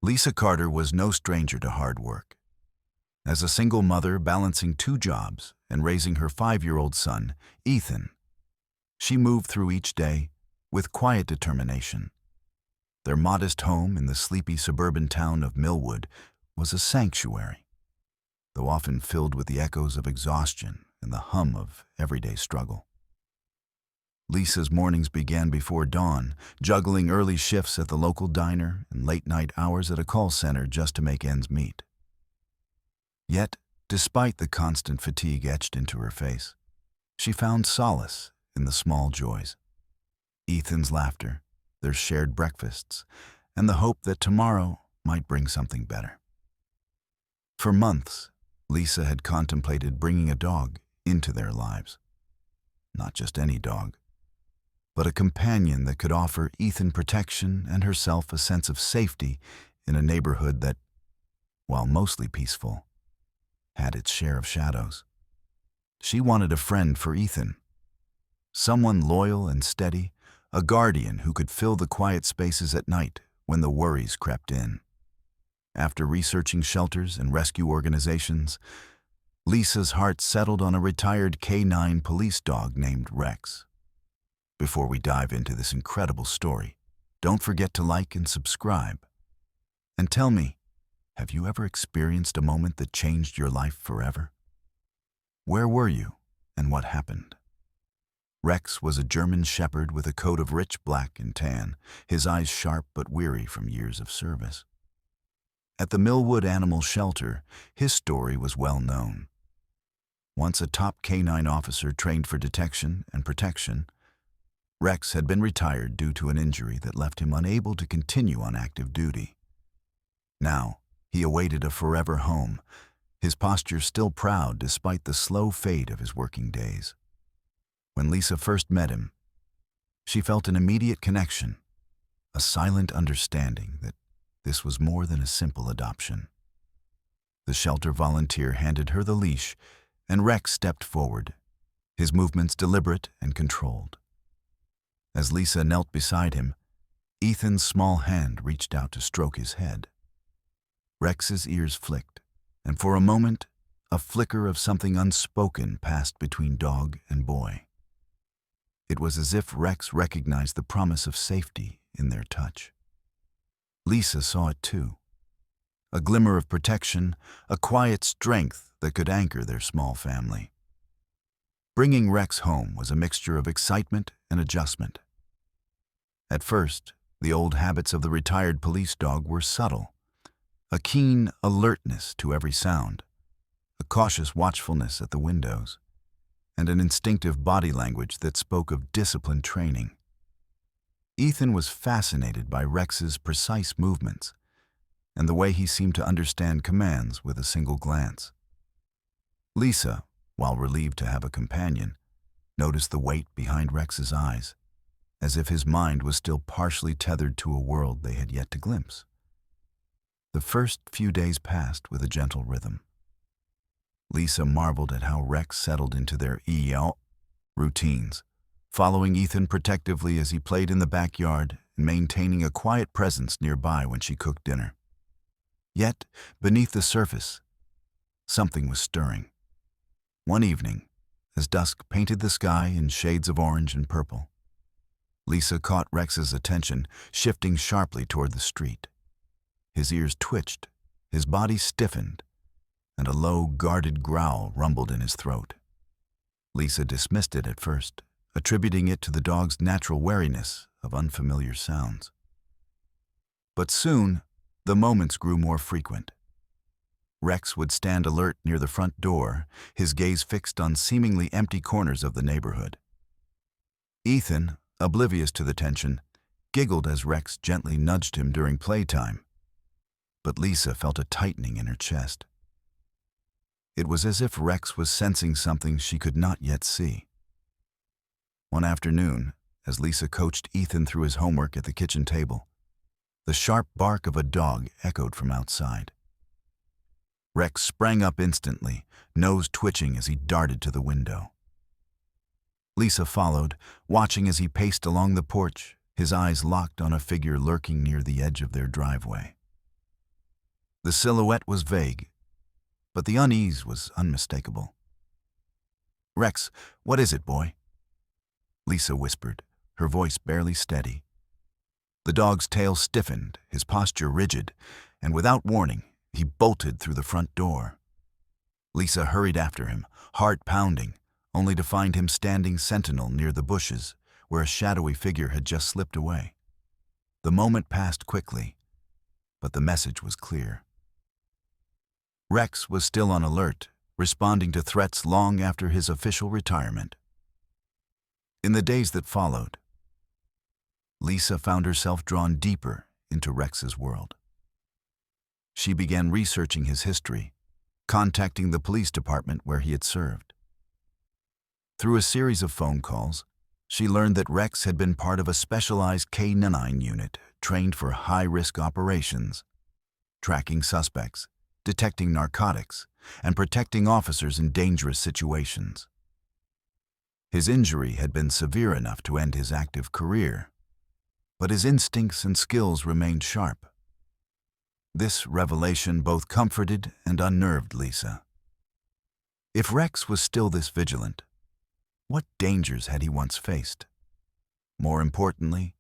Lisa Carter was no stranger to hard work. As a single mother balancing two jobs and raising her 5-year-old son, Ethan, she moved through each day with quiet determination. Their modest home in the sleepy suburban town of Millwood was a sanctuary, though often filled with the echoes of exhaustion and the hum of everyday struggle. Lisa's mornings began before dawn, juggling early shifts at the local diner and late-night hours at a call center just to make ends meet. Yet, despite the constant fatigue etched into her face, she found solace in the small joys. Ethan's laughter, their shared breakfasts, and the hope that tomorrow might bring something better. For months, Lisa had contemplated bringing a dog into their lives. Not just any dog, but a companion that could offer Ethan protection and herself a sense of safety in a neighborhood that, while mostly peaceful, had its share of shadows. She wanted a friend for Ethan, someone loyal and steady, a guardian who could fill the quiet spaces at night when the worries crept in. After researching shelters and rescue organizations, Lisa's heart settled on a retired K-9 police dog named Rex. Before we dive into this incredible story, don't forget to like and subscribe. And tell me, have you ever experienced a moment that changed your life forever? Where were you, and what happened? Rex was a German shepherd with a coat of rich black and tan, his eyes sharp but weary from years of service. At the Millwood Animal Shelter, his story was well known. Once a top K-9 officer trained for detection and protection, Rex had been retired due to an injury that left him unable to continue on active duty. Now, he awaited a forever home, his posture still proud despite the slow fade of his working days. When Lisa first met him, she felt an immediate connection, a silent understanding that this was more than a simple adoption. The shelter volunteer handed her the leash, and Rex stepped forward, his movements deliberate and controlled. As Lisa knelt beside him, Ethan's small hand reached out to stroke his head. Rex's ears flicked, and for a moment, a flicker of something unspoken passed between dog and boy. It was as if Rex recognized the promise of safety in their touch. Lisa saw it too. A glimmer of protection, a quiet strength that could anchor their small family. Bringing Rex home was a mixture of excitement and adjustment. At first, the old habits of the retired police dog were subtle. A keen alertness to every sound, a cautious watchfulness at the windows, and an instinctive body language that spoke of disciplined training. Ethan was fascinated by Rex's precise movements and the way he seemed to understand commands with a single glance. Lisa, while relieved to have a companion, noticed the weight behind Rex's eyes, as if his mind was still partially tethered to a world they had yet to glimpse. The first few days passed with a gentle rhythm. Lisa marveled at how Rex settled into their routines, following Ethan protectively as he played in the backyard and maintaining a quiet presence nearby when she cooked dinner. Yet, beneath the surface, something was stirring. One evening, as dusk painted the sky in shades of orange and purple, Lisa caught Rex's attention, shifting sharply toward the street. His ears twitched, his body stiffened, and a low, guarded growl rumbled in his throat. Lisa dismissed it at first, attributing it to the dog's natural wariness of unfamiliar sounds. But soon, the moments grew more frequent. Rex would stand alert near the front door, his gaze fixed on seemingly empty corners of the neighborhood. Ethan, oblivious to the tension, giggled as Rex gently nudged him during playtime. But Lisa felt a tightening in her chest. It was as if Rex was sensing something she could not yet see. One afternoon, as Lisa coached Ethan through his homework at the kitchen table, the sharp bark of a dog echoed from outside. Rex sprang up instantly, nose twitching as he darted to the window. Lisa followed, watching as he paced along the porch, his eyes locked on a figure lurking near the edge of their driveway. The silhouette was vague, but the unease was unmistakable. "Rex, what is it, boy?" Lisa whispered, her voice barely steady. The dog's tail stiffened, his posture rigid, and without warning, he bolted through the front door. Lisa hurried after him, heart pounding, only to find him standing sentinel near the bushes, where a shadowy figure had just slipped away. The moment passed quickly, but the message was clear. Rex was still on alert, responding to threats long after his official retirement. In the days that followed, Lisa found herself drawn deeper into Rex's world. She began researching his history, contacting the police department where he had served. Through a series of phone calls, she learned that Rex had been part of a specialized K-9 unit trained for high-risk operations, tracking suspects, detecting narcotics, and protecting officers in dangerous situations. His injury had been severe enough to end his active career, but his instincts and skills remained sharp. This revelation both comforted and unnerved Lisa. If Rex was still this vigilant, what dangers had he once faced? More importantly,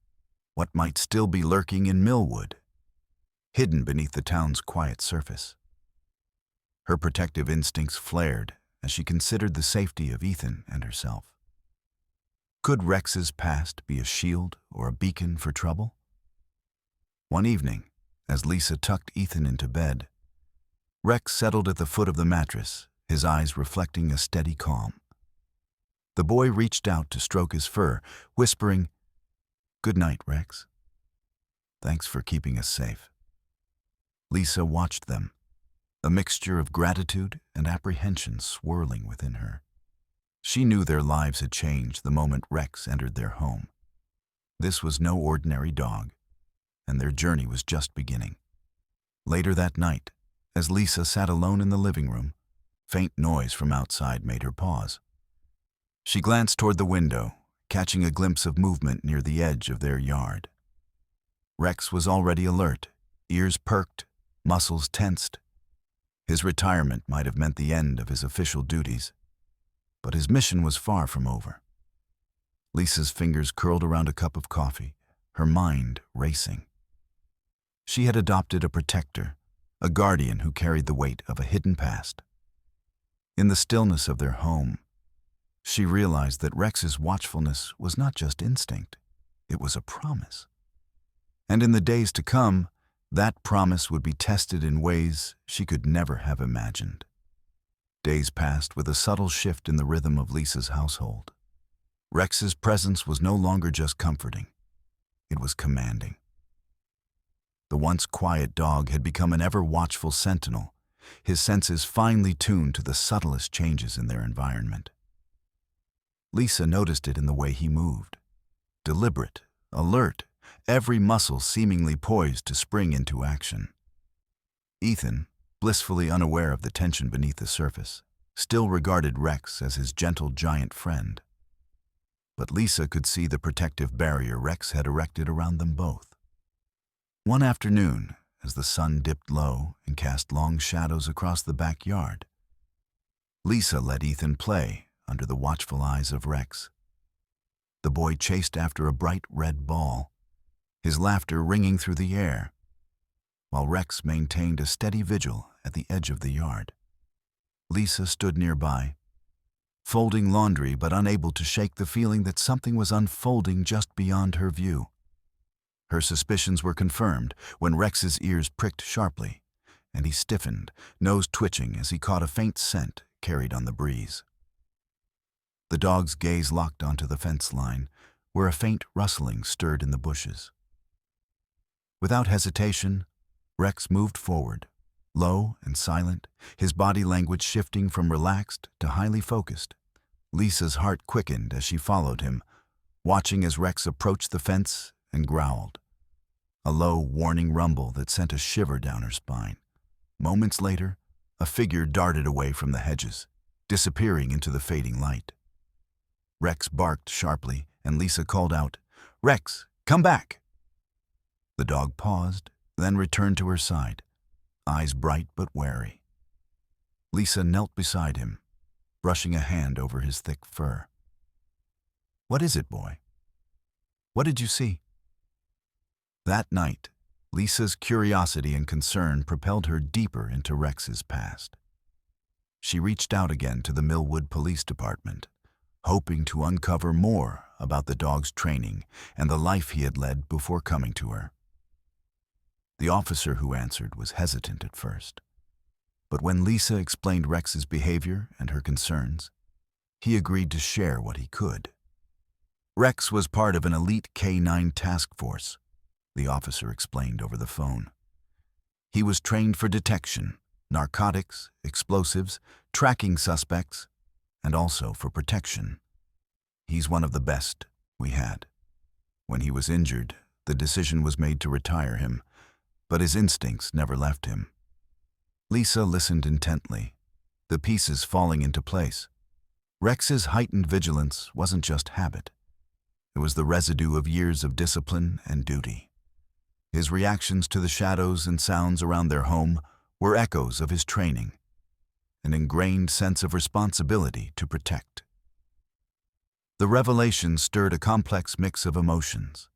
what might still be lurking in Millwood, hidden beneath the town's quiet surface? Her protective instincts flared as she considered the safety of Ethan and herself. Could Rex's past be a shield or a beacon for trouble? One evening, as Lisa tucked Ethan into bed, Rex settled at the foot of the mattress, his eyes reflecting a steady calm. The boy reached out to stroke his fur, whispering, "Good night, Rex. Thanks for keeping us safe." Lisa watched them, a mixture of gratitude and apprehension swirling within her. She knew their lives had changed the moment Rex entered their home. This was no ordinary dog, and their journey was just beginning. Later that night, as Lisa sat alone in the living room, faint noise from outside made her pause. She glanced toward the window, catching a glimpse of movement near the edge of their yard. Rex was already alert, ears perked, muscles tensed. His retirement might have meant the end of his official duties, but his mission was far from over. Lisa's fingers curled around a cup of coffee, her mind racing. She had adopted a protector, a guardian who carried the weight of a hidden past. In the stillness of their home, she realized that Rex's watchfulness was not just instinct, it was a promise. And in the days to come, that promise would be tested in ways she could never have imagined. Days passed with a subtle shift in the rhythm of Lisa's household. Rex's presence was no longer just comforting, it was commanding. The once quiet dog had become an ever-watchful sentinel, his senses finely tuned to the subtlest changes in their environment. Lisa noticed it in the way he moved. Deliberate, alert, every muscle seemingly poised to spring into action. Ethan, blissfully unaware of the tension beneath the surface, still regarded Rex as his gentle giant friend. But Lisa could see the protective barrier Rex had erected around them both. One afternoon, as the sun dipped low and cast long shadows across the backyard, Lisa let Ethan play under the watchful eyes of Rex. The boy chased after a bright red ball, his laughter ringing through the air, while Rex maintained a steady vigil at the edge of the yard. Lisa stood nearby, folding laundry but unable to shake the feeling that something was unfolding just beyond her view. Her suspicions were confirmed when Rex's ears pricked sharply, and he stiffened, nose twitching as he caught a faint scent carried on the breeze. The dog's gaze locked onto the fence line, where a faint rustling stirred in the bushes. Without hesitation, Rex moved forward, low and silent, his body language shifting from relaxed to highly focused. Lisa's heart quickened as she followed him, watching as Rex approached the fence and growled, a low, warning rumble that sent a shiver down her spine. Moments later, a figure darted away from the hedges, disappearing into the fading light. Rex barked sharply, and Lisa called out, "Rex, come back!" The dog paused, then returned to her side, eyes bright but wary. Lisa knelt beside him, brushing a hand over his thick fur. "What is it, boy? What did you see?" That night, Lisa's curiosity and concern propelled her deeper into Rex's past. She reached out again to the Millwood Police Department, hoping to uncover more about the dog's training and the life he had led before coming to her. The officer who answered was hesitant at first, but when Lisa explained Rex's behavior and her concerns, he agreed to share what he could. Rex was part of an elite K-9 task force, the officer explained over the phone. He was trained for detection, narcotics, explosives, tracking suspects, and also for protection. He's one of the best we had. When he was injured, the decision was made to retire him, but his instincts never left him. Lisa listened intently, the pieces falling into place. Rex's heightened vigilance wasn't just habit. It was the residue of years of discipline and duty. His reactions to the shadows and sounds around their home were echoes of his training, an ingrained sense of responsibility to protect. The revelation stirred a complex mix of emotions.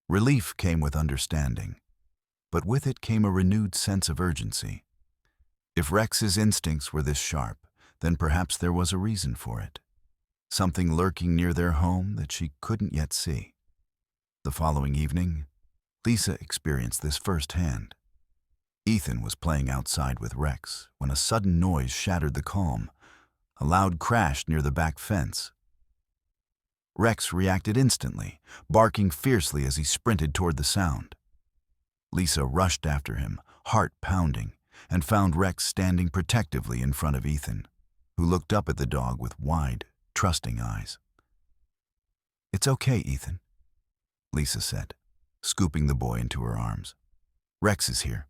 Relief came with understanding, but with it came a renewed sense of urgency. If Rex's instincts were this sharp, then perhaps there was a reason for it. Something lurking near their home that she couldn't yet see. The following evening, Lisa experienced this firsthand. Ethan was playing outside with Rex when a sudden noise shattered the calm, a loud crash near the back fence. Rex reacted instantly, barking fiercely as he sprinted toward the sound. Lisa rushed after him, heart pounding, and found Rex standing protectively in front of Ethan, who looked up at the dog with wide, trusting eyes. "It's okay, Ethan," Lisa said, scooping the boy into her arms. "Rex is here."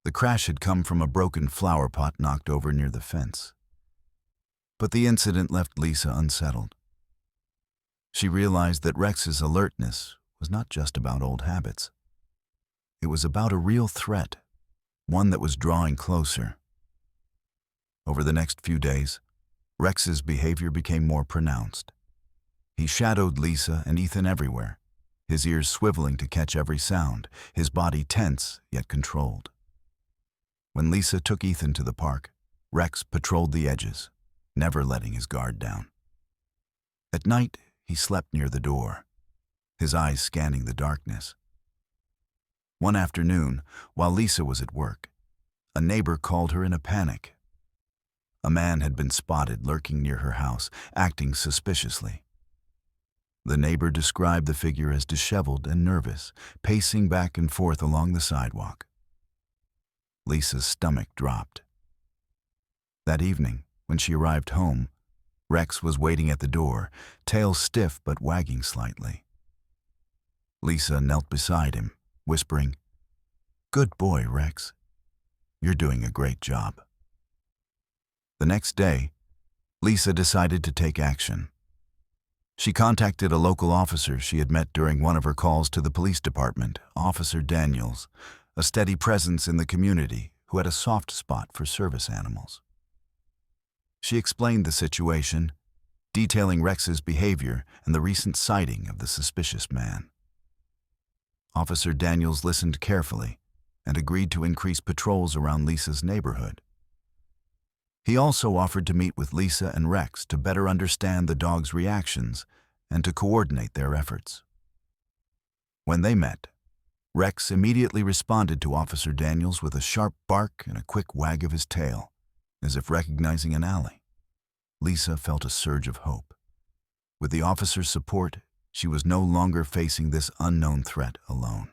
The crash had come from a broken flower pot knocked over near the fence. But the incident left Lisa unsettled. She realized that Rex's alertness was not just about old habits. It was about a real threat, one that was drawing closer. Over the next few days, Rex's behavior became more pronounced. He shadowed Lisa and Ethan everywhere, his ears swiveling to catch every sound, his body tense yet controlled. When Lisa took Ethan to the park, Rex patrolled the edges, never letting his guard down. At night, he slept near the door, his eyes scanning the darkness. One afternoon, while Lisa was at work, a neighbor called her in a panic. A man had been spotted lurking near her house, acting suspiciously. The neighbor described the figure as disheveled and nervous, pacing back and forth along the sidewalk. Lisa's stomach dropped. That evening, when she arrived home, Rex was waiting at the door, tail stiff but wagging slightly. Lisa knelt beside him, whispering, "Good boy, Rex. You're doing a great job." The next day, Lisa decided to take action. She contacted a local officer she had met during one of her calls to the police department, Officer Daniels, a steady presence in the community who had a soft spot for service animals. She explained the situation, detailing Rex's behavior and the recent sighting of the suspicious man. Officer Daniels listened carefully and agreed to increase patrols around Lisa's neighborhood. He also offered to meet with Lisa and Rex to better understand the dog's reactions and to coordinate their efforts. When they met, Rex immediately responded to Officer Daniels with a sharp bark and a quick wag of his tail, as if recognizing an ally. Lisa felt a surge of hope. With the officer's support, she was no longer facing this unknown threat alone.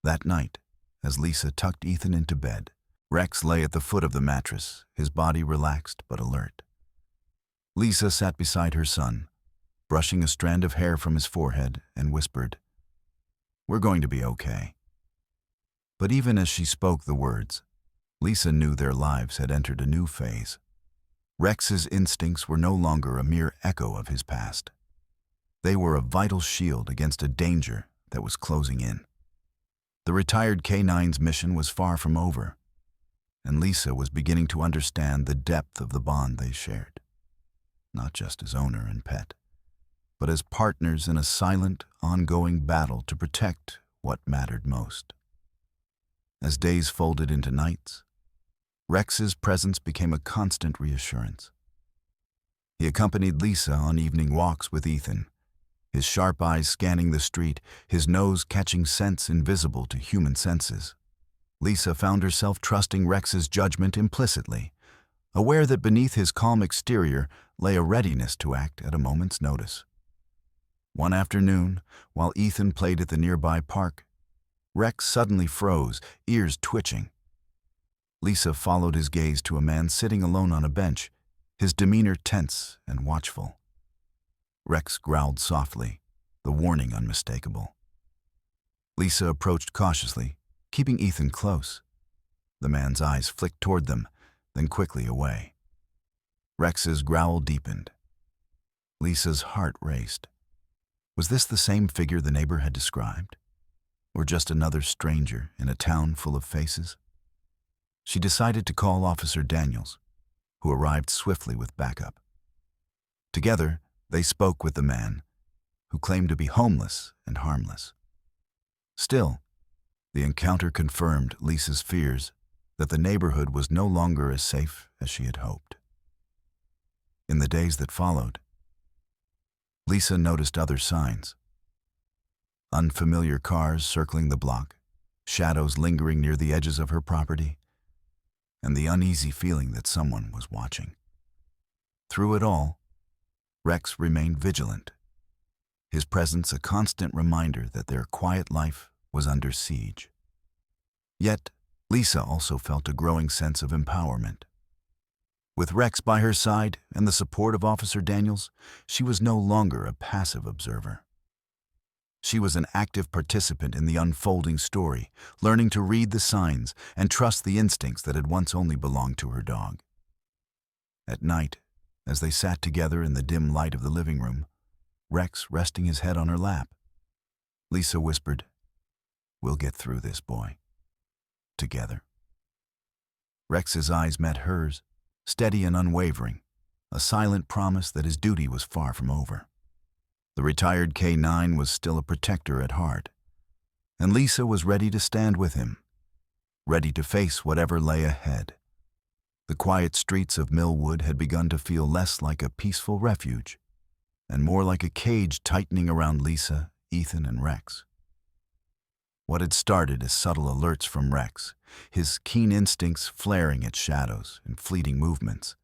That night, as Lisa tucked Ethan into bed, Rex lay at the foot of the mattress, his body relaxed but alert. Lisa sat beside her son, brushing a strand of hair from his forehead, and whispered, "We're going to be okay." But even as she spoke the words, Lisa knew their lives had entered a new phase. Rex's instincts were no longer a mere echo of his past. They were a vital shield against a danger that was closing in. The retired K9's mission was far from over, and Lisa was beginning to understand the depth of the bond they shared, not just as owner and pet, but as partners in a silent, ongoing battle to protect what mattered most. As days folded into nights, Rex's presence became a constant reassurance. He accompanied Lisa on evening walks with Ethan, his sharp eyes scanning the street, his nose catching scents invisible to human senses. Lisa found herself trusting Rex's judgment implicitly, aware that beneath his calm exterior lay a readiness to act at a moment's notice. One afternoon, while Ethan played at the nearby park, Rex suddenly froze, ears twitching. Lisa followed his gaze to a man sitting alone on a bench, his demeanor tense and watchful. Rex growled softly, the warning unmistakable. Lisa approached cautiously, keeping Ethan close. The man's eyes flicked toward them, then quickly away. Rex's growl deepened. Lisa's heart raced. Was this the same figure the neighbor had described? Or just another stranger in a town full of faces? She decided to call Officer Daniels, who arrived swiftly with backup. Together, they spoke with the man, who claimed to be homeless and harmless. Still, the encounter confirmed Lisa's fears that the neighborhood was no longer as safe as she had hoped. In the days that followed, Lisa noticed other signs. Unfamiliar cars circling the block, shadows lingering near the edges of her property, and the uneasy feeling that someone was watching. Through it all, Rex remained vigilant, his presence a constant reminder that their quiet life was under siege. Yet, Lisa also felt a growing sense of empowerment. With Rex by her side and the support of Officer Daniels, she was no longer a passive observer. She was an active participant in the unfolding story, learning to read the signs and trust the instincts that had once only belonged to her dog. At night, as they sat together in the dim light of the living room, Rex resting his head on her lap, Lisa whispered, "We'll get through this, boy. Together." Rex's eyes met hers, steady and unwavering, a silent promise that his duty was far from over. The retired K9 was still a protector at heart, and Lisa was ready to stand with him, ready to face whatever lay ahead. The quiet streets of Millwood had begun to feel less like a peaceful refuge, and more like a cage tightening around Lisa, Ethan, and Rex. What had started as subtle alerts from Rex, his keen instincts flaring at shadows and fleeting movements,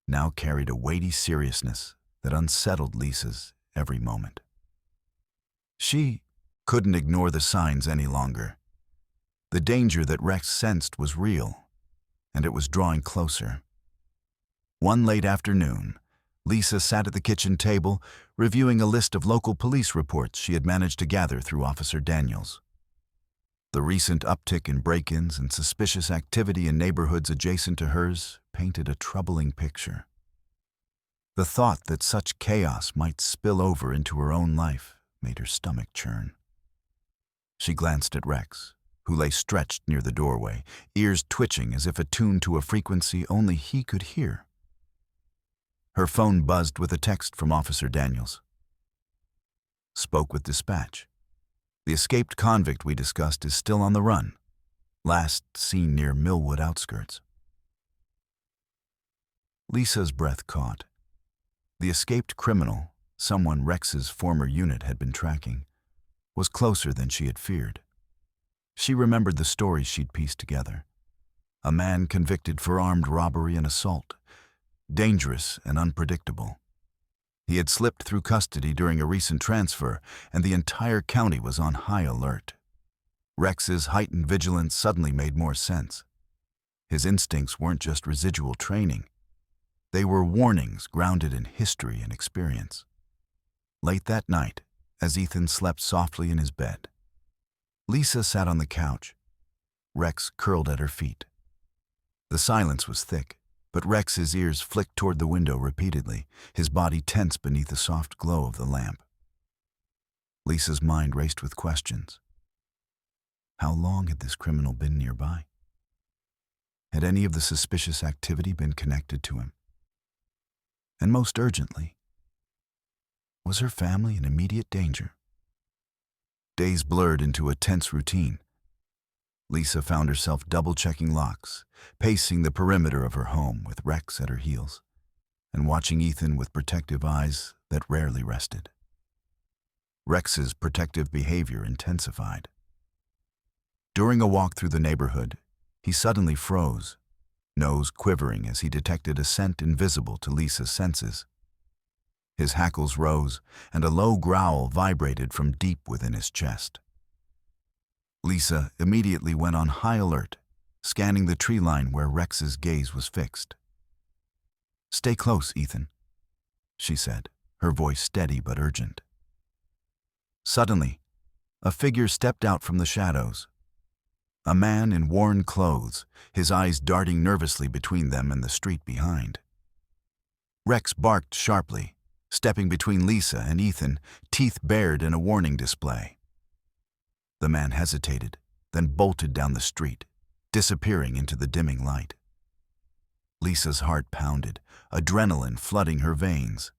now carried a weighty seriousness that unsettled Lisa's every moment. She couldn't ignore the signs any longer. The danger that Rex sensed was real, and it was drawing closer. One late afternoon, Lisa sat at the kitchen table, reviewing a list of local police reports she had managed to gather through Officer Daniels. The recent uptick in break-ins and suspicious activity in neighborhoods adjacent to hers painted a troubling picture. The thought that such chaos might spill over into her own life made her stomach churn. She glanced at Rex, who lay stretched near the doorway, ears twitching as if attuned to a frequency only he could hear. Her phone buzzed with a text from Officer Daniels. "Spoke with dispatch. The escaped convict we discussed is still on the run. Last seen near Millwood outskirts." Lisa's breath caught. The escaped criminal, someone Rex's former unit had been tracking, was closer than she had feared. She remembered the stories she'd pieced together. A man convicted for armed robbery and assault, dangerous and unpredictable. He had slipped through custody during a recent transfer, and the entire county was on high alert. Rex's heightened vigilance suddenly made more sense. His instincts weren't just residual training. They were warnings grounded in history and experience. Late that night, as Ethan slept softly in his bed, Lisa sat on the couch, Rex curled at her feet. The silence was thick, but Rex's ears flicked toward the window repeatedly, his body tense beneath the soft glow of the lamp. Lisa's mind raced with questions. How long had this criminal been nearby? Had any of the suspicious activity been connected to him? And most urgently, was her family in immediate danger? Days blurred into a tense routine. Lisa found herself double-checking locks, pacing the perimeter of her home with Rex at her heels, and watching Ethan with protective eyes that rarely rested. Rex's protective behavior intensified. During a walk through the neighborhood, he suddenly froze, nose quivering as he detected a scent invisible to Lisa's senses. His hackles rose, and a low growl vibrated from deep within his chest. Lisa immediately went on high alert, scanning the tree line where Rex's gaze was fixed. "Stay close, Ethan," she said, her voice steady but urgent. Suddenly, a figure stepped out from the shadows. A man in worn clothes, his eyes darting nervously between them and the street behind. Rex barked sharply, stepping between Lisa and Ethan, teeth bared in a warning display. The man hesitated, then bolted down the street, disappearing into the dimming light. Lisa's heart pounded, adrenaline flooding her veins.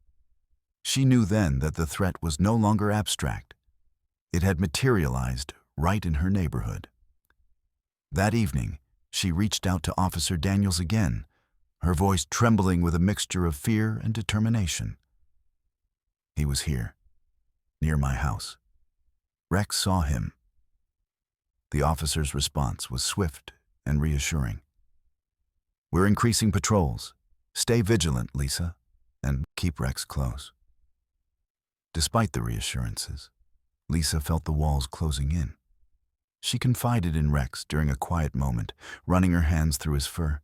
She knew then that the threat was no longer abstract. It had materialized right in her neighborhood. That evening, she reached out to Officer Daniels again, her voice trembling with a mixture of fear and determination. "He was here, near my house. Rex saw him." The officer's response was swift and reassuring. "We're increasing patrols. Stay vigilant, Lisa, and keep Rex close." Despite the reassurances, Lisa felt the walls closing in. She confided in Rex during a quiet moment, running her hands through his fur.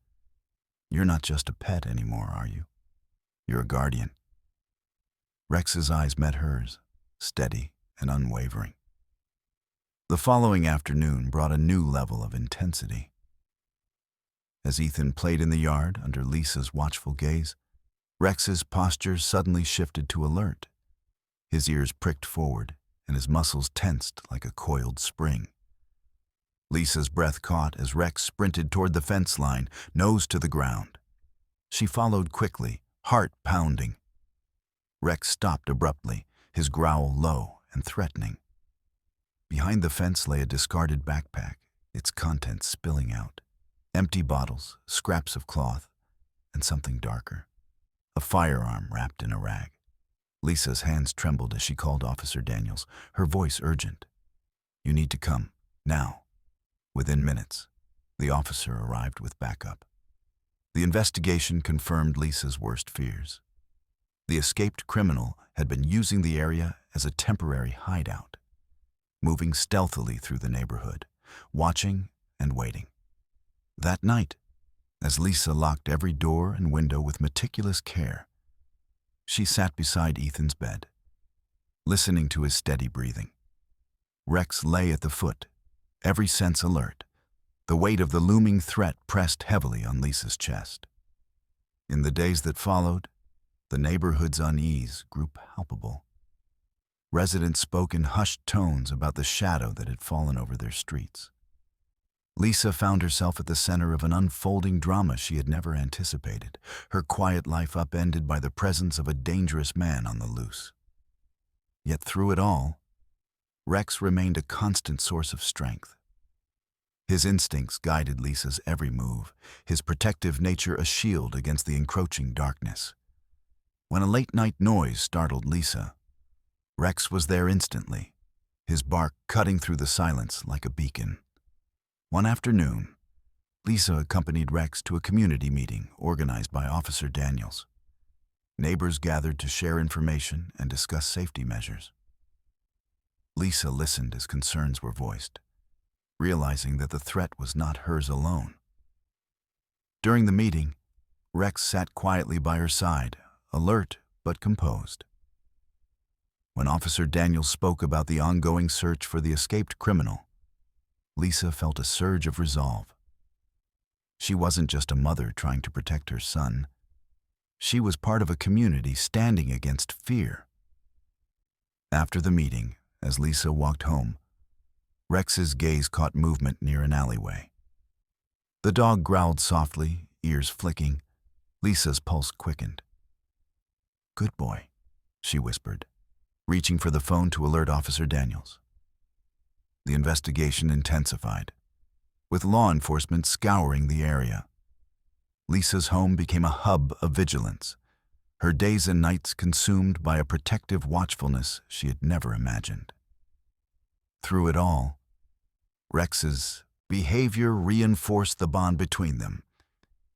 "You're not just a pet anymore, are you? You're a guardian." Rex's eyes met hers, steady and unwavering. The following afternoon brought a new level of intensity. As Ethan played in the yard under Lisa's watchful gaze, Rex's posture suddenly shifted to alert. His ears pricked forward, and his muscles tensed like a coiled spring. Lisa's breath caught as Rex sprinted toward the fence line, nose to the ground. She followed quickly, heart pounding. Rex stopped abruptly, his growl low and threatening. Behind the fence lay a discarded backpack, its contents spilling out. Empty bottles, scraps of cloth, and something darker. A firearm wrapped in a rag. Lisa's hands trembled as she called Officer Daniels, her voice urgent. "You need to come, now." Within minutes, the officer arrived with backup. The investigation confirmed Lisa's worst fears. The escaped criminal had been using the area as a temporary hideout, moving stealthily through the neighborhood, watching and waiting. That night, as Lisa locked every door and window with meticulous care, she sat beside Ethan's bed, listening to his steady breathing. Rex lay at the foot, every sense alert. The weight of the looming threat pressed heavily on Lisa's chest. In the days that followed, the neighborhood's unease grew palpable. Residents spoke in hushed tones about the shadow that had fallen over their streets. Lisa found herself at the center of an unfolding drama she had never anticipated, her quiet life upended by the presence of a dangerous man on the loose. Yet through it all, Rex remained a constant source of strength. His instincts guided Lisa's every move, his protective nature a shield against the encroaching darkness. When a late-night noise startled Lisa, Rex was there instantly, his bark cutting through the silence like a beacon. One afternoon, Lisa accompanied Rex to a community meeting organized by Officer Daniels. Neighbors gathered to share information and discuss safety measures. Lisa listened as concerns were voiced, realizing that the threat was not hers alone. During the meeting, Rex sat quietly by her side, alert but composed. When Officer Daniels spoke about the ongoing search for the escaped criminal, Lisa felt a surge of resolve. She wasn't just a mother trying to protect her son. She was part of a community standing against fear. After the meeting, as Lisa walked home, Rex's gaze caught movement near an alleyway. The dog growled softly, ears flicking. Lisa's pulse quickened. "Good boy," she whispered, reaching for the phone to alert Officer Daniels. The investigation intensified, with law enforcement scouring the area. Lisa's home became a hub of vigilance, her days and nights consumed by a protective watchfulness she had never imagined. Through it all, Rex's behavior reinforced the bond between them.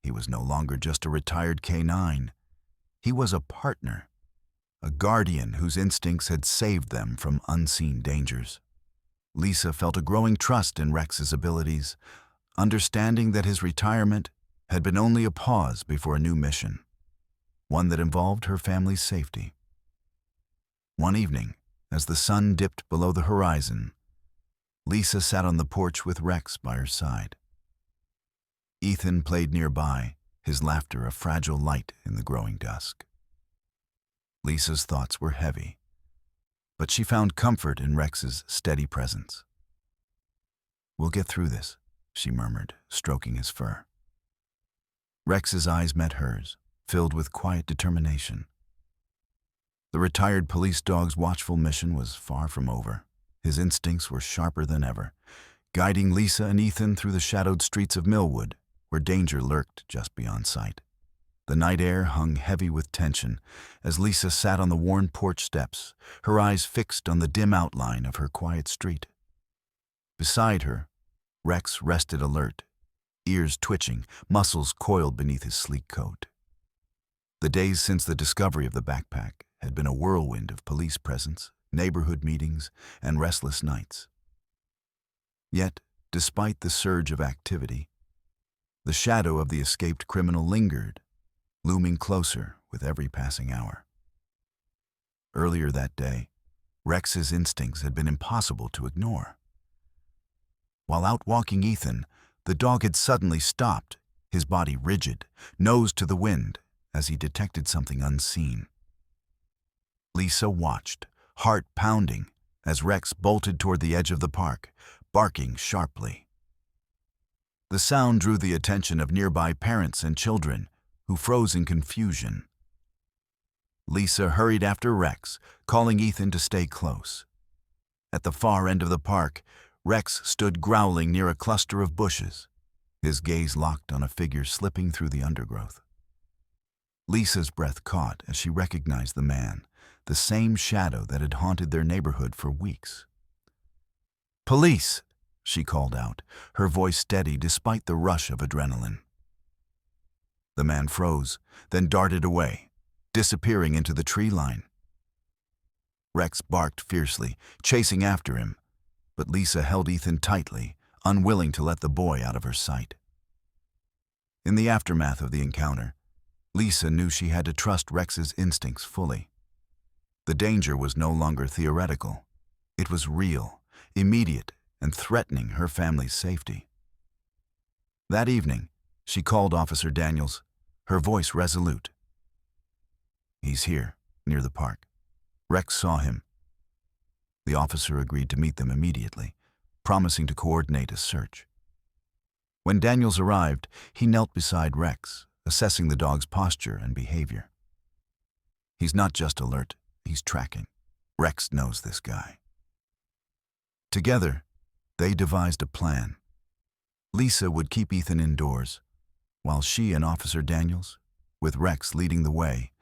He was no longer just a retired canine. He was a partner, a guardian whose instincts had saved them from unseen dangers. Lisa felt a growing trust in Rex's abilities, understanding that his retirement had been only a pause before a new mission, one that involved her family's safety. One evening, as the sun dipped below the horizon, Lisa sat on the porch with Rex by her side. Ethan played nearby, his laughter a fragile light in the growing dusk. Lisa's thoughts were heavy, but she found comfort in Rex's steady presence. "We'll get through this," she murmured, stroking his fur. Rex's eyes met hers, filled with quiet determination. The retired police dog's watchful mission was far from over. His instincts were sharper than ever, guiding Lisa and Ethan through the shadowed streets of Millwood, where danger lurked just beyond sight. The night air hung heavy with tension as Lisa sat on the worn porch steps, her eyes fixed on the dim outline of her quiet street. Beside her, Rex rested alert, ears twitching, muscles coiled beneath his sleek coat. The days since the discovery of the backpack had been a whirlwind of police presence, neighborhood meetings, and restless nights. Yet, despite the surge of activity, the shadow of the escaped criminal lingered, looming closer with every passing hour. Earlier that day, Rex's instincts had been impossible to ignore. While out walking Ethan, the dog had suddenly stopped, his body rigid, nose to the wind, as he detected something unseen. Lisa watched, heart pounding, as Rex bolted toward the edge of the park, barking sharply. The sound drew the attention of nearby parents and children, who froze in confusion. Lisa hurried after Rex, calling Ethan to stay close. At the far end of the park, Rex stood growling near a cluster of bushes, his gaze locked on a figure slipping through the undergrowth. Lisa's breath caught as she recognized the man, the same shadow that had haunted their neighborhood for weeks. "Police!" she called out, her voice steady despite the rush of adrenaline. The man froze, then darted away, disappearing into the tree line. Rex barked fiercely, chasing after him, but Lisa held Ethan tightly, unwilling to let the boy out of her sight. In the aftermath of the encounter, Lisa knew she had to trust Rex's instincts fully. The danger was no longer theoretical. It was real, immediate, and threatening her family's safety. That evening, she called Officer Daniels, her voice resolute. "He's here, near the park. Rex saw him." The officer agreed to meet them immediately, promising to coordinate a search. When Daniels arrived, he knelt beside Rex, assessing the dog's posture and behavior. "He's not just alert, he's tracking. Rex knows this guy." Together, they devised a plan. Lisa would keep Ethan indoors, while she and Officer Daniels, with Rex leading the way,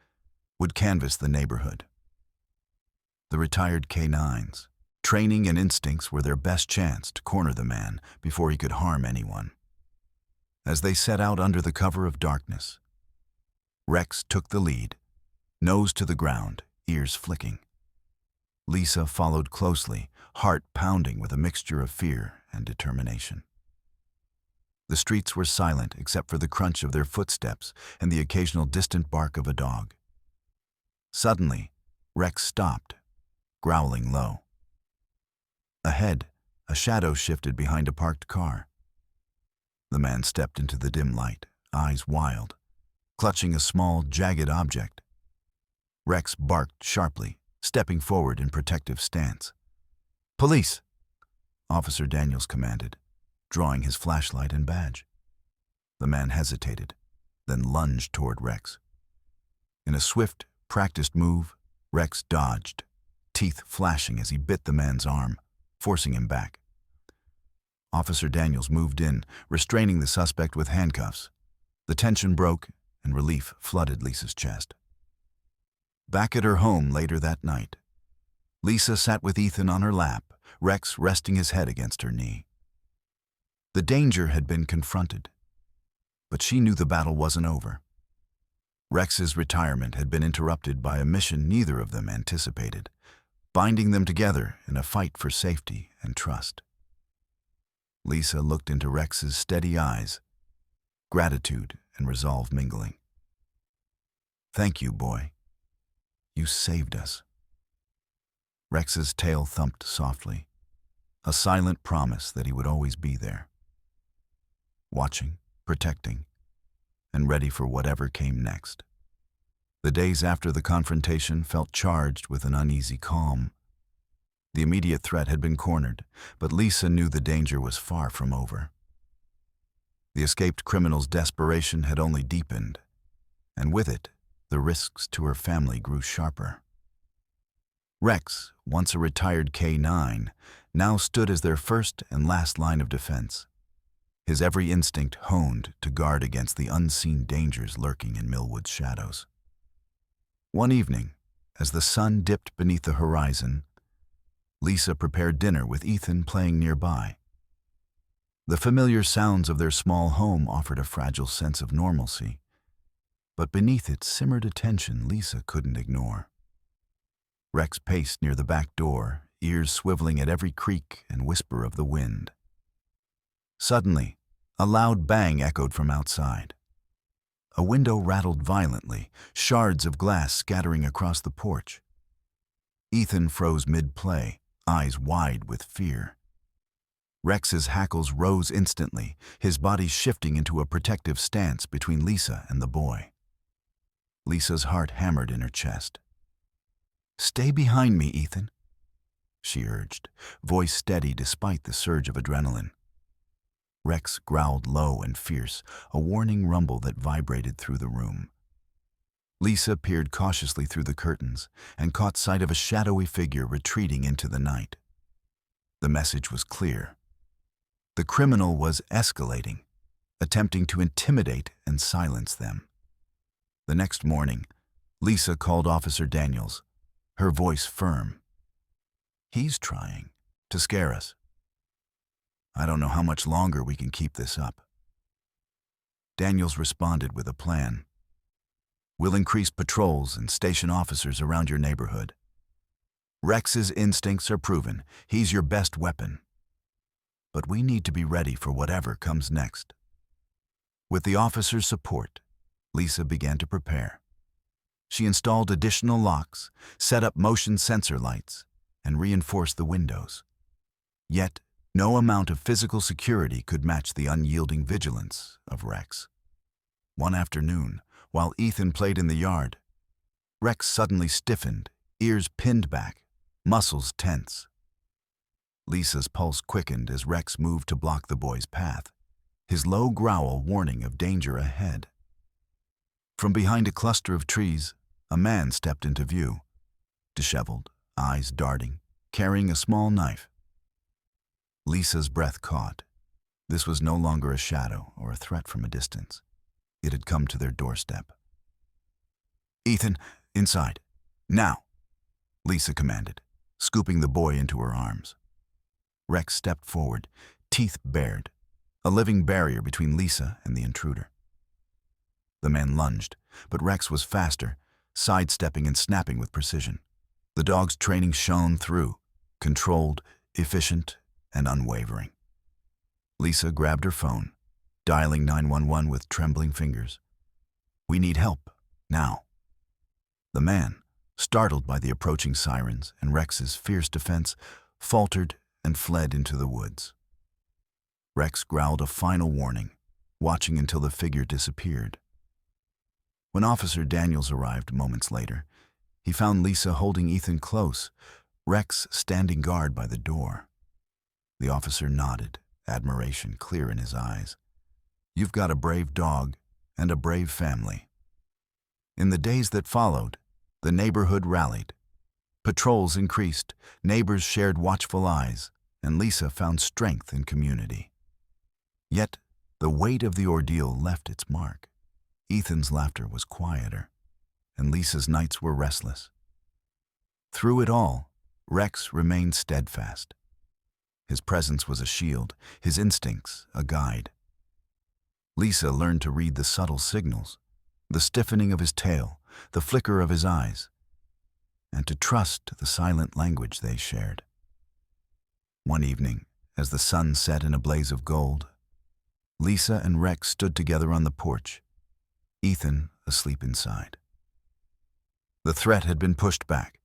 would canvass the neighborhood. The retired canines, training and instincts were their best chance to corner the man before he could harm anyone. As they set out under the cover of darkness, Rex took the lead, nose to the ground, ears flicking. Lisa followed closely, heart pounding with a mixture of fear and determination. The streets were silent except for the crunch of their footsteps and the occasional distant bark of a dog. Suddenly, Rex stopped, growling low. Ahead, a shadow shifted behind a parked car. The man stepped into the dim light, eyes wild, clutching a small, jagged object. Rex barked sharply, stepping forward in protective stance. "Police!" Officer Daniels commanded, drawing his flashlight and badge. The man hesitated, then lunged toward Rex. In a swift, practiced move, Rex dodged, teeth flashing as he bit the man's arm, forcing him back. Officer Daniels moved in, restraining the suspect with handcuffs. The tension broke, and relief flooded Lisa's chest. Back at her home later that night, Lisa sat with Ethan on her lap, Rex resting his head against her knee. The danger had been confronted, but she knew the battle wasn't over. Rex's retirement had been interrupted by a mission neither of them anticipated, binding them together in a fight for safety and trust. Lisa looked into Rex's steady eyes, gratitude and resolve mingling. "Thank you, boy. You saved us." Rex's tail thumped softly, a silent promise that he would always be there, watching, protecting, and ready for whatever came next. The days after the confrontation felt charged with an uneasy calm. The immediate threat had been cornered, but Lisa knew the danger was far from over. The escaped criminal's desperation had only deepened, and with it, the risks to her family grew sharper. Rex, once a retired K-9, now stood as their first and last line of defense, his every instinct honed to guard against the unseen dangers lurking in Millwood's shadows. One evening, as the sun dipped beneath the horizon, Lisa prepared dinner with Ethan playing nearby. The familiar sounds of their small home offered a fragile sense of normalcy, but beneath it simmered a tension Lisa couldn't ignore. Rex paced near the back door, ears swiveling at every creak and whisper of the wind. Suddenly, a loud bang echoed from outside. A window rattled violently, shards of glass scattering across the porch. Ethan froze mid-play, eyes wide with fear. Rex's hackles rose instantly, his body shifting into a protective stance between Lisa and the boy. Lisa's heart hammered in her chest. "Stay behind me, Ethan," she urged, voice steady despite the surge of adrenaline. Rex growled low and fierce, a warning rumble that vibrated through the room. Lisa peered cautiously through the curtains and caught sight of a shadowy figure retreating into the night. The message was clear. The criminal was escalating, attempting to intimidate and silence them. The next morning, Lisa called Officer Daniels, her voice firm. "He's trying to scare us. I don't know how much longer we can keep this up." Daniels responded with a plan. "We'll increase patrols and station officers around your neighborhood. Rex's instincts are proven. He's your best weapon. But we need to be ready for whatever comes next." With the officers' support, Lisa began to prepare. She installed additional locks, set up motion sensor lights, and reinforced the windows. Yet, no amount of physical security could match the unyielding vigilance of Rex. One afternoon, while Ethan played in the yard, Rex suddenly stiffened, ears pinned back, muscles tense. Lisa's pulse quickened as Rex moved to block the boy's path, his low growl warning of danger ahead. From behind a cluster of trees, a man stepped into view, disheveled, eyes darting, carrying a small knife. Lisa's breath caught. This was no longer a shadow or a threat from a distance. It had come to their doorstep. "Ethan, inside. Now," Lisa commanded, scooping the boy into her arms. Rex stepped forward, teeth bared, a living barrier between Lisa and the intruder. The man lunged, but Rex was faster, sidestepping and snapping with precision. The dog's training shone through, controlled, efficient, and unwavering. Lisa grabbed her phone, dialing 911 with trembling fingers. "We need help, now." The man, startled by the approaching sirens and Rex's fierce defense, faltered and fled into the woods. Rex growled a final warning, watching until the figure disappeared. When Officer Daniels arrived moments later, he found Lisa holding Ethan close, Rex standing guard by the door. The officer nodded, admiration clear in his eyes. "You've got a brave dog and a brave family." In the days that followed, the neighborhood rallied. Patrols increased, neighbors shared watchful eyes, and Lisa found strength in community. Yet, the weight of the ordeal left its mark. Ethan's laughter was quieter, and Lisa's nights were restless. Through it all, Rex remained steadfast. His presence was a shield, his instincts a guide. Lisa learned to read the subtle signals, the stiffening of his tail, the flicker of his eyes, and to trust the silent language they shared. One evening, as the sun set in a blaze of gold, Lisa and Rex stood together on the porch, Ethan asleep inside. The threat had been pushed back,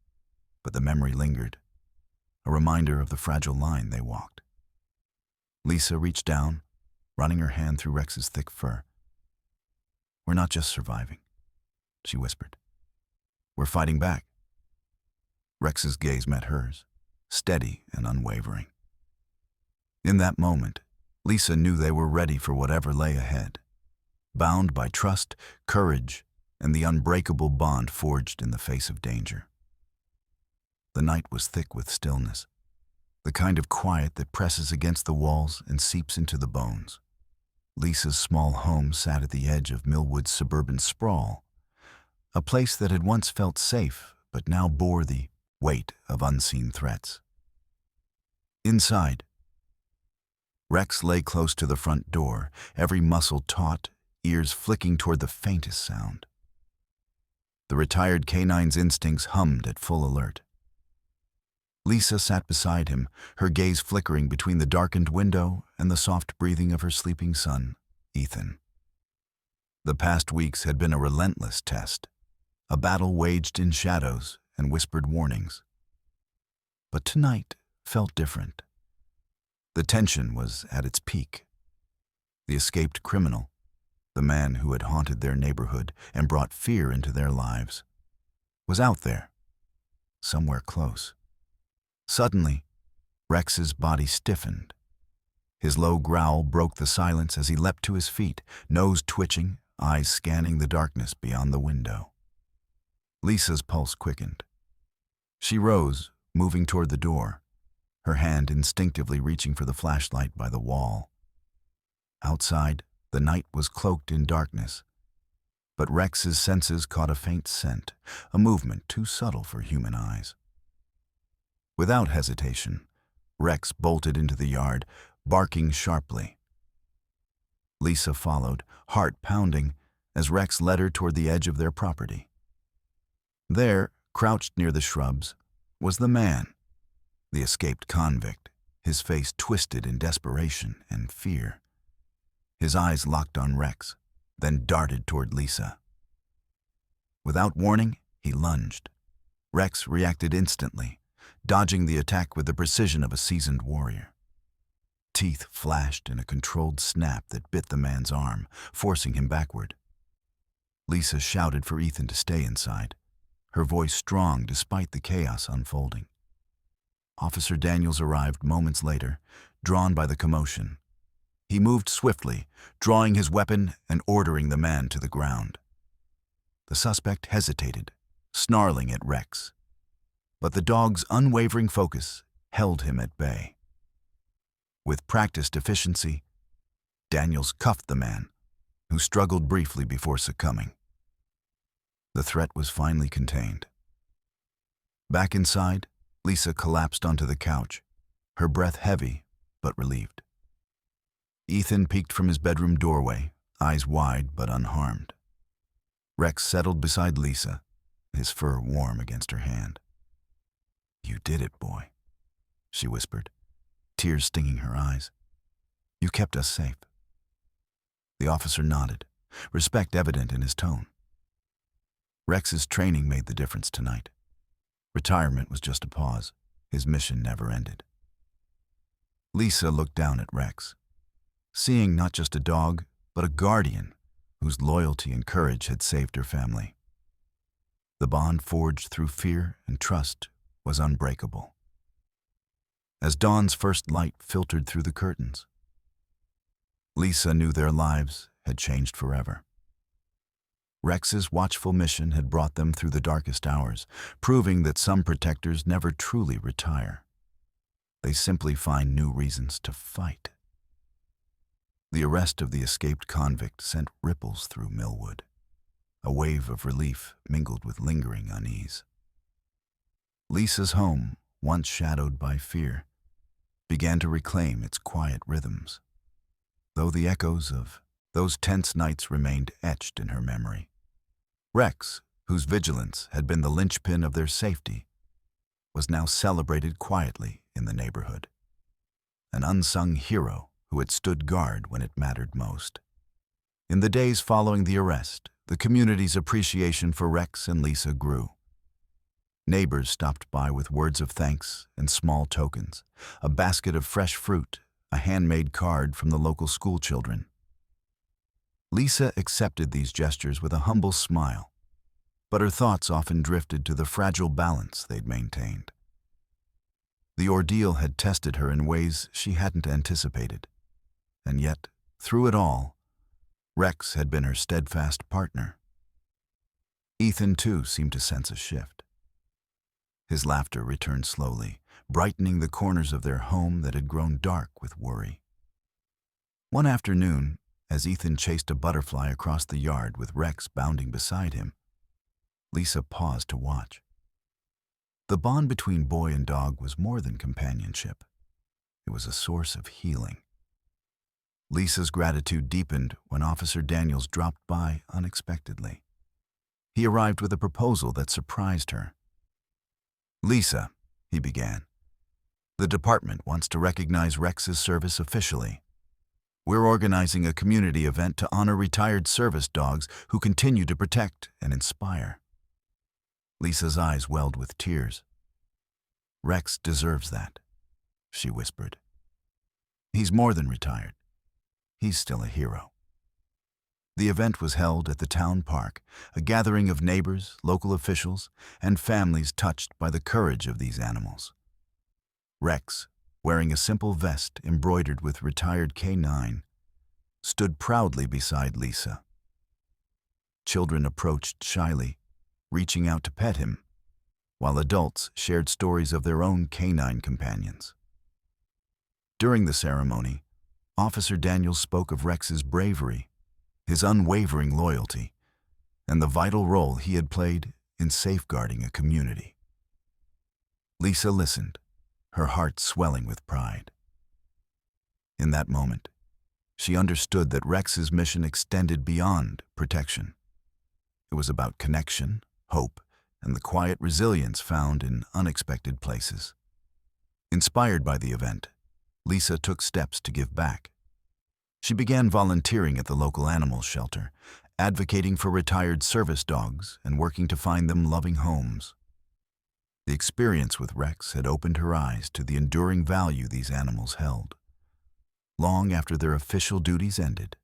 but the memory lingered, a reminder of the fragile line they walked. Lisa reached down, running her hand through Rex's thick fur. "We're not just surviving," she whispered. "We're fighting back." Rex's gaze met hers, steady and unwavering. In that moment, Lisa knew they were ready for whatever lay ahead, bound by trust, courage, and the unbreakable bond forged in the face of danger. The night was thick with stillness, the kind of quiet that presses against the walls and seeps into the bones. Lisa's small home sat at the edge of Millwood's suburban sprawl, a place that had once felt safe but now bore the weight of unseen threats. Inside, Rex lay close to the front door, every muscle taut, ears flicking toward the faintest sound. The retired canine's instincts hummed at full alert. Lisa sat beside him, her gaze flickering between the darkened window and the soft breathing of her sleeping son, Ethan. The past weeks had been a relentless test, a battle waged in shadows and whispered warnings. But tonight felt different. The tension was at its peak. The escaped criminal, the man who had haunted their neighborhood and brought fear into their lives, was out there, somewhere close. Suddenly, Rex's body stiffened. His low growl broke the silence as he leapt to his feet, nose twitching, eyes scanning the darkness beyond the window. Lisa's pulse quickened. She rose, moving toward the door, her hand instinctively reaching for the flashlight by the wall. Outside, the night was cloaked in darkness, but Rex's senses caught a faint scent, a movement too subtle for human eyes. Without hesitation, Rex bolted into the yard, barking sharply. Lisa followed, heart pounding, as Rex led her toward the edge of their property. There, crouched near the shrubs, was the man, the escaped convict, his face twisted in desperation and fear. His eyes locked on Rex, then darted toward Lisa. Without warning, he lunged. Rex reacted instantly, dodging the attack with the precision of a seasoned warrior. Teeth flashed in a controlled snap that bit the man's arm, forcing him backward. Lisa shouted for Ethan to stay inside, her voice strong despite the chaos unfolding. Officer Daniels arrived moments later, drawn by the commotion. He moved swiftly, drawing his weapon and ordering the man to the ground. The suspect hesitated, snarling at Rex, but the dog's unwavering focus held him at bay. With practiced efficiency, Daniels cuffed the man, who struggled briefly before succumbing. The threat was finally contained. Back inside, Lisa collapsed onto the couch, her breath heavy but relieved. Ethan peeked from his bedroom doorway, eyes wide but unharmed. Rex settled beside Lisa, his fur warm against her hand. "You did it, boy," she whispered, tears stinging her eyes. "You kept us safe." The officer nodded, respect evident in his tone. Rex's training made the difference tonight. Retirement was just a pause. His mission never ended. Lisa looked down at Rex, seeing not just a dog, but a guardian whose loyalty and courage had saved her family. The bond forged through fear and trust was unbreakable. as dawn's first light filtered through the curtains. Lisa knew their lives had changed forever. Rex's watchful mission had brought them through the darkest hours, proving that some protectors never truly retire. They simply find new reasons to fight. The arrest of the escaped convict sent ripples through Millwood. A wave of relief mingled with lingering unease. Lisa's home, once shadowed by fear, began to reclaim its quiet rhythms, though the echoes of those tense nights remained etched in her memory. Rex, whose vigilance had been the linchpin of their safety, was now celebrated quietly in the neighborhood. An unsung hero who had stood guard when it mattered most. In the days following the arrest, the community's appreciation for Rex and Lisa grew. Neighbors stopped by with words of thanks and small tokens, a basket of fresh fruit, a handmade card from the local school children. Lisa accepted these gestures with a humble smile, but her thoughts often drifted to the fragile balance they'd maintained. The ordeal had tested her in ways she hadn't anticipated, and yet, through it all, Rex had been her steadfast partner. Ethan, too, seemed to sense a shift. His laughter returned slowly, brightening the corners of their home that had grown dark with worry. One afternoon, as Ethan chased a butterfly across the yard with Rex bounding beside him, Lisa paused to watch. The bond between boy and dog was more than companionship. It was a source of healing. Lisa's gratitude deepened when Officer Daniels dropped by unexpectedly. He arrived with a proposal that surprised her. "Lisa," he began, "the department wants to recognize Rex's service officially. We're organizing a community event to honor retired service dogs who continue to protect and inspire." Lisa's eyes welled with tears. "Rex deserves that," she whispered. "He's more than retired. He's still a hero." The event was held at the town park, a gathering of neighbors, local officials, and families touched by the courage of these animals. Rex, wearing a simple vest embroidered with retired K9, stood proudly beside Lisa. Children approached shyly, reaching out to pet him, while adults shared stories of their own canine companions. During the ceremony, Officer Daniels spoke of Rex's bravery, his unwavering loyalty, and the vital role he had played in safeguarding a community. Lisa listened, her heart swelling with pride. In that moment, she understood that Rex's mission extended beyond protection. It was about connection, hope, and the quiet resilience found in unexpected places. Inspired by the event, Lisa took steps to give back. She began volunteering at the local animal shelter, advocating for retired service dogs and working to find them loving homes. The experience with Rex had opened her eyes to the enduring value these animals held, long after their official duties ended.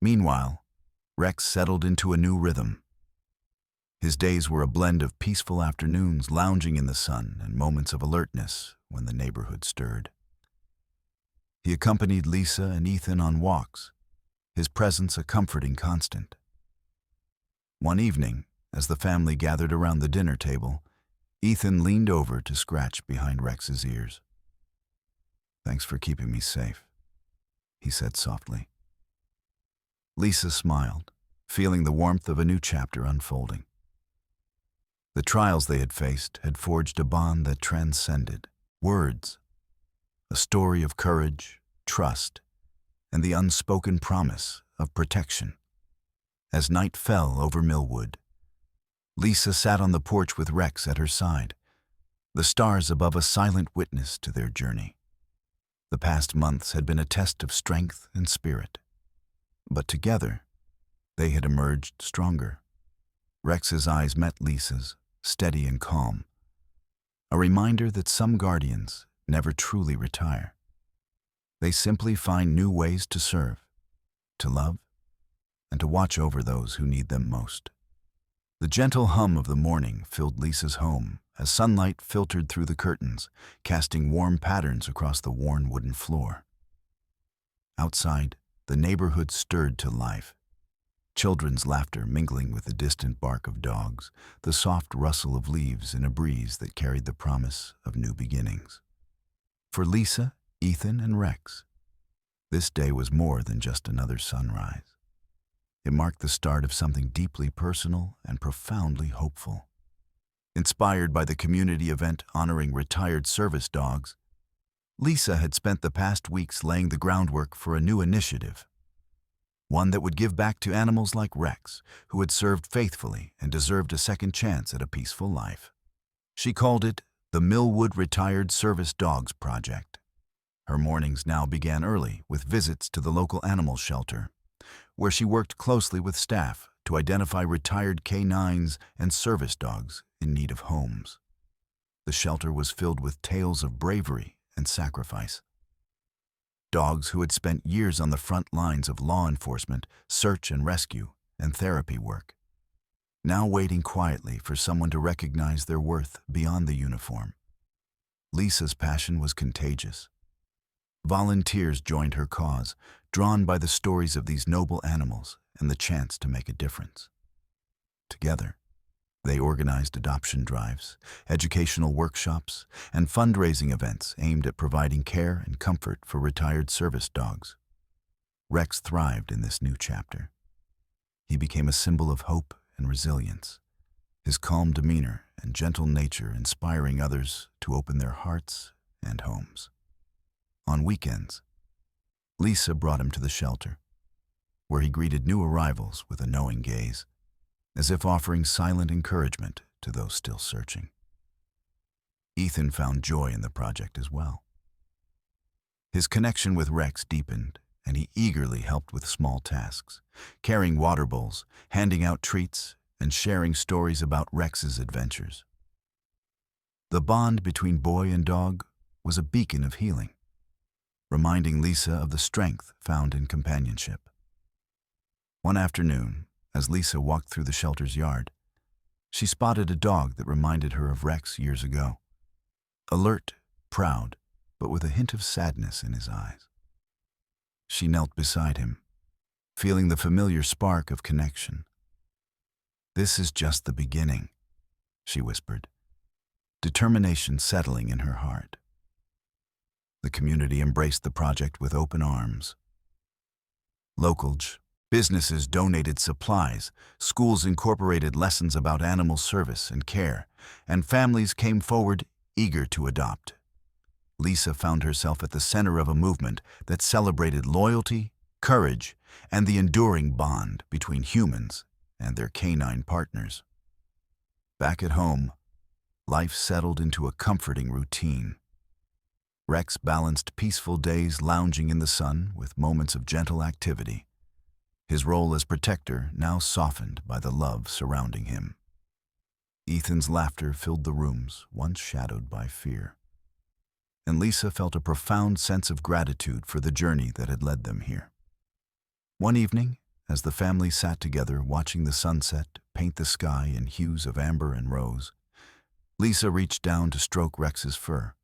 Meanwhile, Rex settled into a new rhythm. His days were a blend of peaceful afternoons lounging in the sun and moments of alertness when the neighborhood stirred. He accompanied Lisa and Ethan on walks, his presence a comforting constant. One evening, as the family gathered around the dinner table, Ethan leaned over to scratch behind Rex's ears. "Thanks for keeping me safe," he said softly. Lisa smiled, feeling the warmth of a new chapter unfolding. The trials they had faced had forged a bond that transcended words, a story of courage, trust, and the unspoken promise of protection. As night fell over Millwood, Lisa sat on the porch with Rex at her side, the stars above a silent witness to their journey. The past months had been a test of strength and spirit, but together they had emerged stronger. Rex's eyes met Lisa's, steady and calm, a reminder that some guardians never truly retire. They simply find new ways to serve, to love, and to watch over those who need them most. The gentle hum of the morning filled Lisa's home as sunlight filtered through the curtains, casting warm patterns across the worn wooden floor. Outside, the neighborhood stirred to life. Children's laughter mingling with the distant bark of dogs, the soft rustle of leaves in a breeze that carried the promise of new beginnings. For Lisa, Ethan, and Rex, this day was more than just another sunrise. It marked the start of something deeply personal and profoundly hopeful. Inspired by the community event honoring retired service dogs, Lisa had spent the past weeks laying the groundwork for a new initiative, one that would give back to animals like Rex, who had served faithfully and deserved a second chance at a peaceful life. She called it the Millwood Retired Service Dogs Project. Her mornings now began early with visits to the local animal shelter, where she worked closely with staff to identify retired canines and service dogs in need of homes. The shelter was filled with tales of bravery and sacrifice. Dogs who had spent years on the front lines of law enforcement, search and rescue, and therapy work, now waiting quietly for someone to recognize their worth beyond the uniform. Lisa's passion was contagious. Volunteers joined her cause, drawn by the stories of these noble animals and the chance to make a difference. Together, they organized adoption drives, educational workshops, and fundraising events aimed at providing care and comfort for retired service dogs. Rex thrived in this new chapter. He became a symbol of hope and resilience, his calm demeanor and gentle nature inspiring others to open their hearts and homes. On weekends, Lisa brought him to the shelter, where he greeted new arrivals with a knowing gaze, as if offering silent encouragement to those still searching. Ethan found joy in the project as well. His connection with Rex deepened, and he eagerly helped with small tasks, carrying water bowls, handing out treats, and sharing stories about Rex's adventures. The bond between boy and dog was a beacon of healing, reminding Lisa of the strength found in companionship. One afternoon, as Lisa walked through the shelter's yard, she spotted a dog that reminded her of Rex years ago. Alert, proud, but with a hint of sadness in his eyes. She knelt beside him, feeling the familiar spark of connection. "This is just the beginning," she whispered, determination settling in her heart. The community embraced the project with open arms. Local businesses donated supplies, schools incorporated lessons about animal service and care, and families came forward eager to adopt. Lisa found herself at the center of a movement that celebrated loyalty, courage, and the enduring bond between humans and their canine partners. Back at home, life settled into a comforting routine. Rex balanced peaceful days lounging in the sun with moments of gentle activity, his role as protector now softened by the love surrounding him. Ethan's laughter filled the rooms once shadowed by fear, and Lisa felt a profound sense of gratitude for the journey that had led them here. One evening, as the family sat together watching the sunset paint the sky in hues of amber and rose, Lisa reached down to stroke Rex's fur.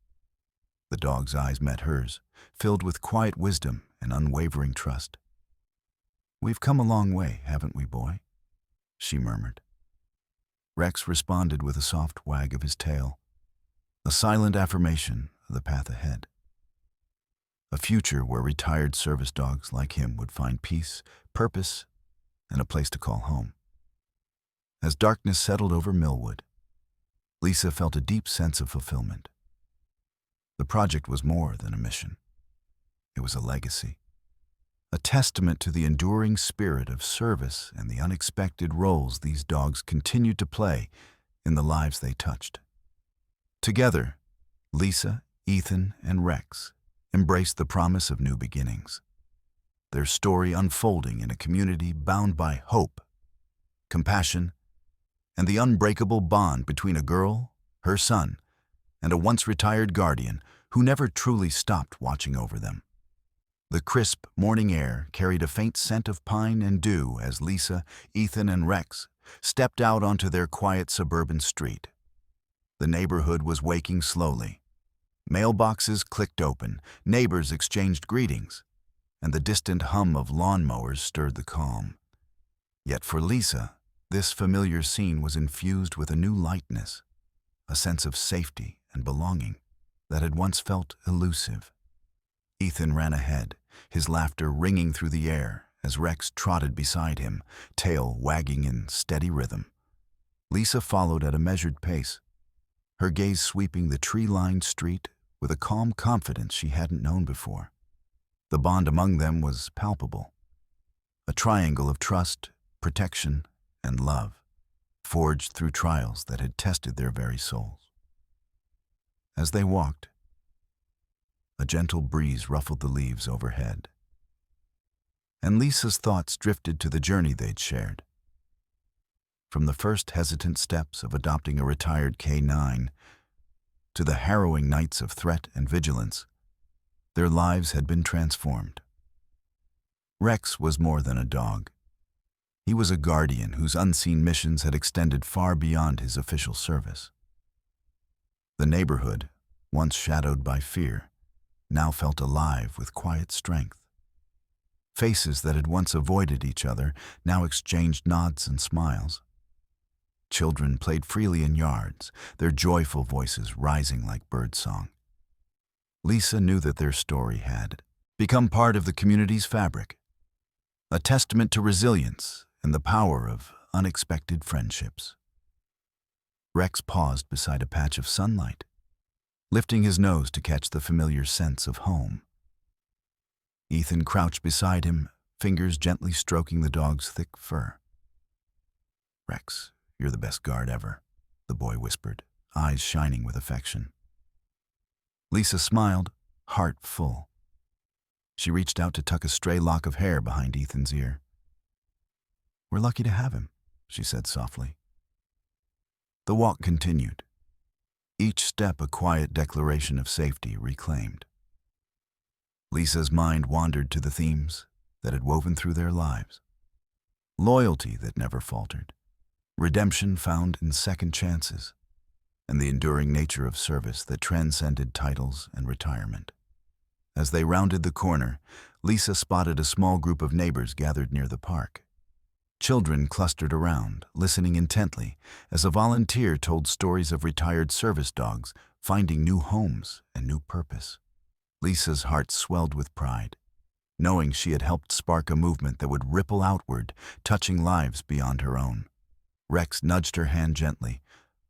The dog's eyes met hers, filled with quiet wisdom and unwavering trust. "We've come a long way, haven't we, boy?" she murmured. Rex responded with a soft wag of his tail, a silent affirmation of the path ahead. A future where retired service dogs like him would find peace, purpose, and a place to call home. As darkness settled over Millwood, Lisa felt a deep sense of fulfillment. The project was more than a mission. It was a legacy, a testament to the enduring spirit of service and the unexpected roles these dogs continued to play in the lives they touched. Together, Lisa, Ethan, and Rex embraced the promise of new beginnings, their story unfolding in a community bound by hope, compassion, and the unbreakable bond between a girl, her son, and a once-retired guardian who never truly stopped watching over them. The crisp morning air carried a faint scent of pine and dew as Lisa, Ethan, and Rex stepped out onto their quiet suburban street. The neighborhood was waking slowly. Mailboxes clicked open, neighbors exchanged greetings, and the distant hum of lawnmowers stirred the calm. Yet for Lisa, this familiar scene was infused with a new lightness, a sense of safety and belonging that had once felt elusive. Ethan ran ahead, his laughter ringing through the air as Rex trotted beside him, tail wagging in steady rhythm. Lisa followed at a measured pace, her gaze sweeping the tree-lined street with a calm confidence she hadn't known before. The bond among them was palpable, a triangle of trust, protection, and love, forged through trials that had tested their very souls. As they walked, a gentle breeze ruffled the leaves overhead, and Lisa's thoughts drifted to the journey they'd shared. From the first hesitant steps of adopting a retired K9 to the harrowing nights of threat and vigilance, their lives had been transformed. Rex was more than a dog. He was a guardian whose unseen missions had extended far beyond his official service. The neighborhood, once shadowed by fear, now felt alive with quiet strength. Faces that had once avoided each other now exchanged nods and smiles. Children played freely in yards, their joyful voices rising like birdsong. Lisa knew that their story had become part of the community's fabric, a testament to resilience and the power of unexpected friendships. Rex paused beside a patch of sunlight, lifting his nose to catch the familiar sense of home. Ethan crouched beside him, fingers gently stroking the dog's thick fur. "Rex, you're the best guard ever," the boy whispered, eyes shining with affection. Lisa smiled, heart full. She reached out to tuck a stray lock of hair behind Ethan's ear. "We're lucky to have him," she said softly. The walk continued, each step a quiet declaration of safety reclaimed. Lisa's mind wandered to the themes that had woven through their lives. Loyalty that never faltered, redemption found in second chances, and the enduring nature of service that transcended titles and retirement. As they rounded the corner, Lisa spotted a small group of neighbors gathered near the park. Children clustered around, listening intently, as a volunteer told stories of retired service dogs finding new homes and new purpose. Lisa's heart swelled with pride, knowing she had helped spark a movement that would ripple outward, touching lives beyond her own. Rex nudged her hand gently,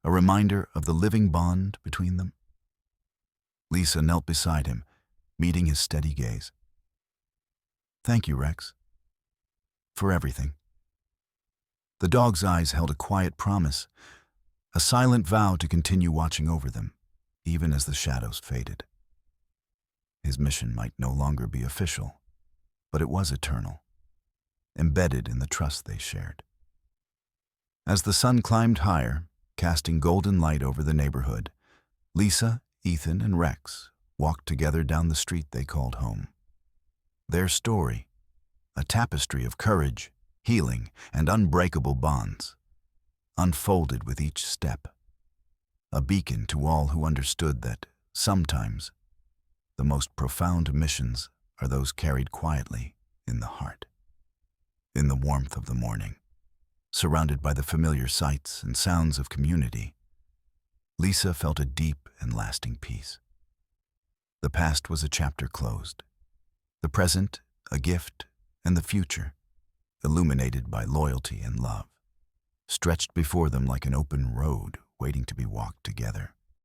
a reminder of the living bond between them. Lisa knelt beside him, meeting his steady gaze. "Thank you, Rex, for everything." The dog's eyes held a quiet promise, a silent vow to continue watching over them, even as the shadows faded. His mission might no longer be official, but it was eternal, embedded in the trust they shared. As the sun climbed higher, casting golden light over the neighborhood, Lisa, Ethan, and Rex walked together down the street they called home. Their story, a tapestry of courage, healing, and unbreakable bonds, unfolded with each step, a beacon to all who understood that sometimes the most profound missions are those carried quietly in the heart. In the warmth of the morning, surrounded by the familiar sights and sounds of community, Lisa felt a deep and lasting peace. The past was a chapter closed, the present a gift, and the future, illuminated by loyalty and love, stretched before them like an open road waiting to be walked together.